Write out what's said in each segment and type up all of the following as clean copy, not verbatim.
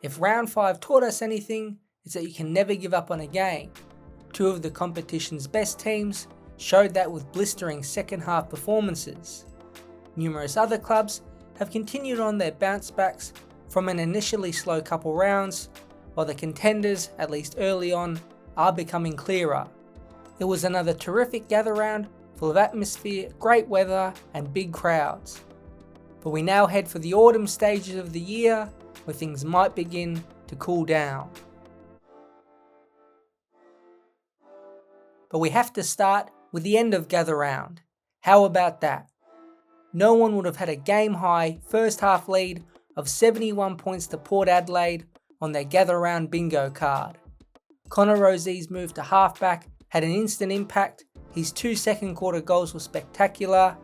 If round 5 taught us anything, it's that you can never give up on a game. Two of the competition's best teams showed that with blistering second half performances. Numerous other clubs have continued on their bounce backs from an initially slow couple rounds, while the contenders, at least early on, are becoming clearer. It was another terrific gather round full of atmosphere, great weather and big crowds. But we now head for the autumn stages of the year where things might begin to cool down. But we have to start with the end of gather round. How about that? No one would have had a game high first half lead of 71 points to Port Adelaide on their gather round bingo card. Connor Rosie's move to halfback had an instant impact, his 2 second quarter goals were spectacular,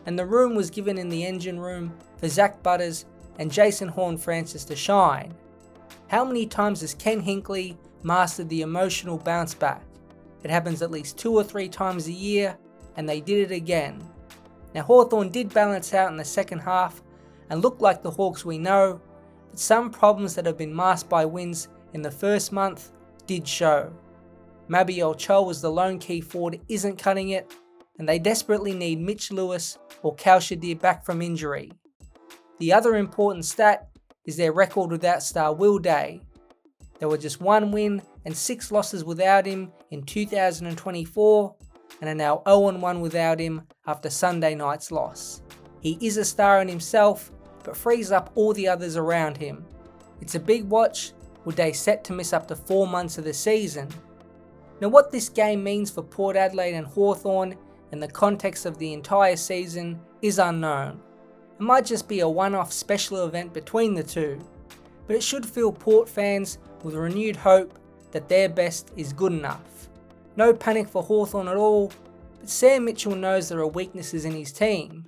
and the room was given in the engine room for Zach Butters and Jason Horne-Francis to shine. How many times has Ken Hinkley mastered the emotional bounce back? It happens at least 2 or 3 times a year, and they did it again. Now Hawthorn did balance out in the second half and looked like the Hawks we know, but some problems that have been masked by wins in the first month did show. Mabior Chol was the lone key forward isn't cutting it, and they desperately need Mitch Lewis or Cal Shadir back from injury. The other important stat is their record without star Will Day. There were just 1 win and 6 losses without him in 2024 and are now 0-1 without him after Sunday night's loss. He is a star in himself, but frees up all the others around him. It's a big watch, with Day set to miss up to 4 months of the season. Now what this game means for Port Adelaide and Hawthorn in the context of the entire season is unknown. It might just be a one-off special event between the two, but it should fill Port fans with renewed hope that their best is good enough. No panic for Hawthorn at all, but Sam Mitchell knows there are weaknesses in his team.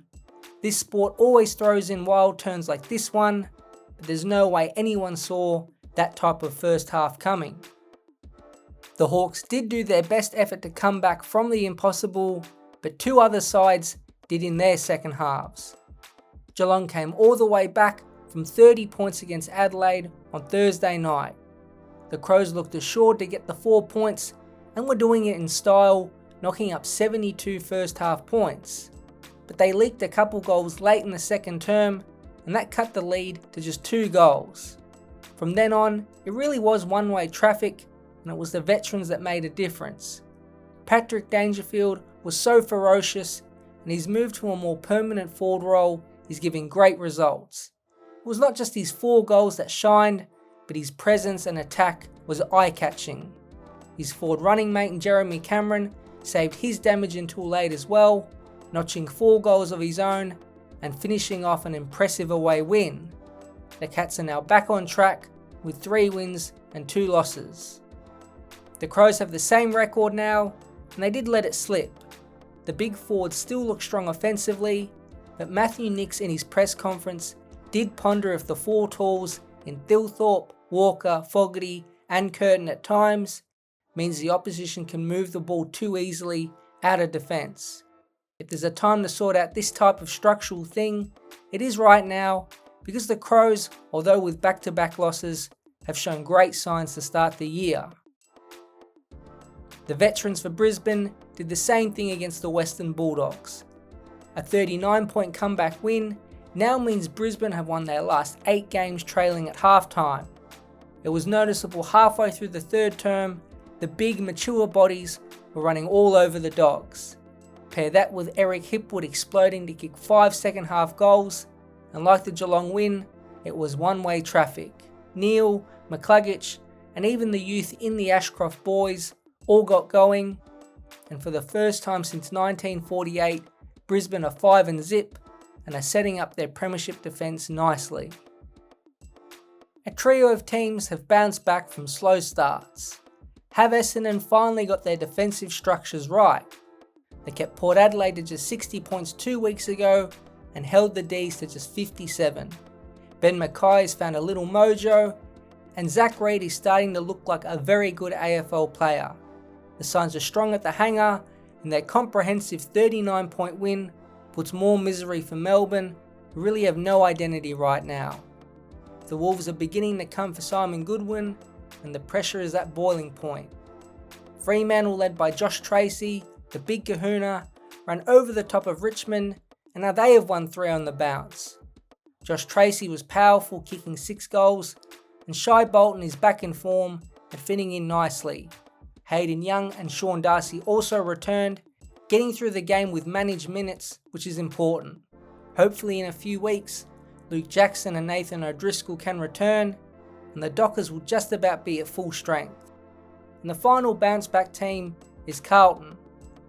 This sport always throws in wild turns like this one, but there's no way anyone saw that type of first half coming. The Hawks did do their best effort to come back from the impossible, but 2 other sides did in their second halves. Geelong came all the way back from 30 points against Adelaide on Thursday night. The Crows looked assured to get the 4 points and were doing it in style, knocking up 72 first half points. But they leaked a couple goals late in the second term, and that cut the lead to just 2 goals. From then on, it really was one-way traffic, and it was the veterans that made a difference. Patrick Dangerfield was so ferocious, and his move to a more permanent forward role is giving great results. It was not just his 4 goals that shined, but his presence and attack was eye-catching. His forward running mate in Jeremy Cameron saved his damage until late as well, notching 4 goals of his own and finishing off an impressive away win. The Cats are now back on track with 3 wins and 2 losses. The Crows have the same record now, and they did let it slip. The big forwards still look strong offensively, but Matthew Nicks in his press conference did ponder if the 4 tools in Thilthorpe, Walker, Fogarty and Curtin at times means the opposition can move the ball too easily out of defence. If there's a time to sort out this type of structural thing, it is right now, because the Crows, although with back-to-back losses, have shown great signs to start the year. The veterans for Brisbane did the same thing against the Western Bulldogs. A 39-point comeback win now means Brisbane have won their last 8 games trailing at halftime. It was noticeable halfway through the third term, the big mature bodies were running all over the Dogs. Pair that with Eric Hipwood exploding to kick 5 second half goals, and like the Geelong win, it was one-way traffic. Neil, McCluggage, and even the youth in the Ashcroft boys all got going, and for the first time since 1948, Brisbane are 5-0 and are setting up their premiership defence nicely. A trio of teams have bounced back from slow starts. Have Essendon finally got their defensive structures right? They kept Port Adelaide to just 60 points 2 weeks ago and held the D's to just 57. Ben Mackay has found a little mojo, and Zach Reid is starting to look like a very good AFL player. The signs are strong at the hangar, and their comprehensive 39-point win puts more misery for Melbourne, who really have no identity right now. The Wolves are beginning to come for Simon Goodwin, and the pressure is at boiling point. Fremantle, led by Josh Tracy, the big kahuna, ran over the top of Richmond, and now they have won 3 on the bounce. Josh Tracy was powerful, kicking 6 goals, and Shai Bolton is back in form and fitting in nicely. Hayden Young and Sean Darcy also returned, getting through the game with managed minutes, which is important. Hopefully in a few weeks, Luke Jackson and Nathan O'Driscoll can return, and the Dockers will just about be at full strength. And the final bounce back team is Carlton,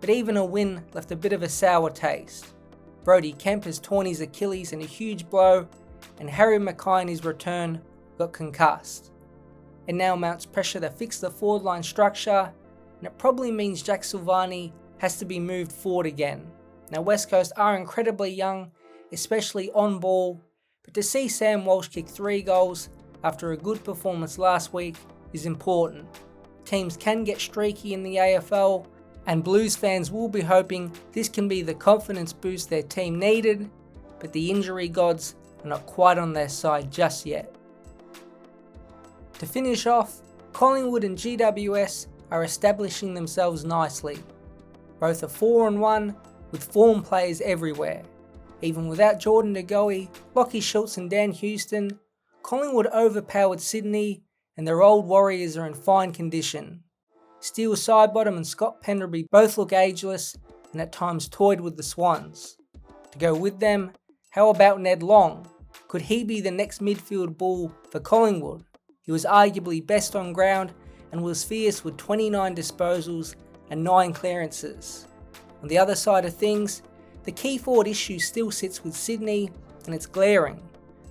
but even a win left a bit of a sour taste. Brody Kemp has torn his Achilles in a huge blow, and Harry Mackay in his return got concussed. It now mounts pressure to fix the forward line structure, and it probably means Jack Silvani has to be moved forward again. Now West Coast are incredibly young, especially on ball, but to see Sam Walsh kick 3 goals after a good performance last week is important. Teams can get streaky in the AFL, and Blues fans will be hoping this can be the confidence boost their team needed, but the injury gods are not quite on their side just yet. To finish off, Collingwood and GWS are establishing themselves nicely. Both are 4-1 with form players everywhere. Even without Jordan De Goey, Lachie Schultz and Dan Houston, Collingwood overpowered Sydney, and their old Warriors are in fine condition. Steele Sidebottom and Scott Penderby both look ageless and at times toyed with the Swans. To go with them, how about Ned Long? Could he be the next midfield bull for Collingwood? He was arguably best on ground and was fierce with 29 disposals and 9 clearances. On the other side of things, the key forward issue still sits with Sydney, and it's glaring.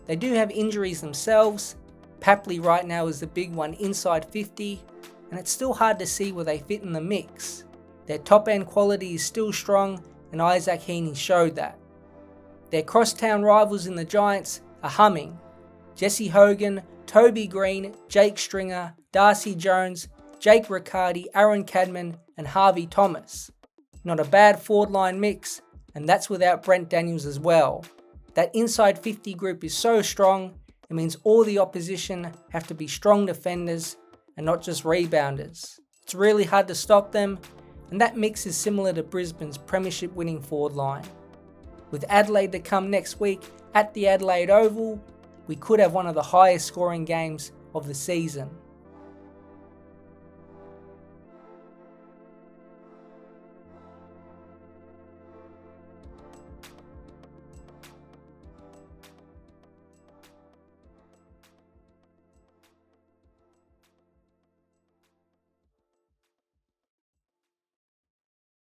They do have injuries themselves. Papley right now is the big one inside 50, and it's still hard to see where they fit in the mix. Their top end quality is still strong, and Isaac Heaney showed that. Their crosstown rivals in the Giants are humming. Jesse Hogan, Toby Green, Jake Stringer, Darcy Jones, Jake Riccardi, Aaron Cadman and Harvey Thomas. Not a bad forward line mix, and that's without Brent Daniels as well. That inside 50 group is so strong, it means all the opposition have to be strong defenders and not just rebounders. It's really hard to stop them, and that mix is similar to Brisbane's premiership winning forward line. With Adelaide to come next week at the Adelaide Oval, we could have one of the highest scoring games of the season.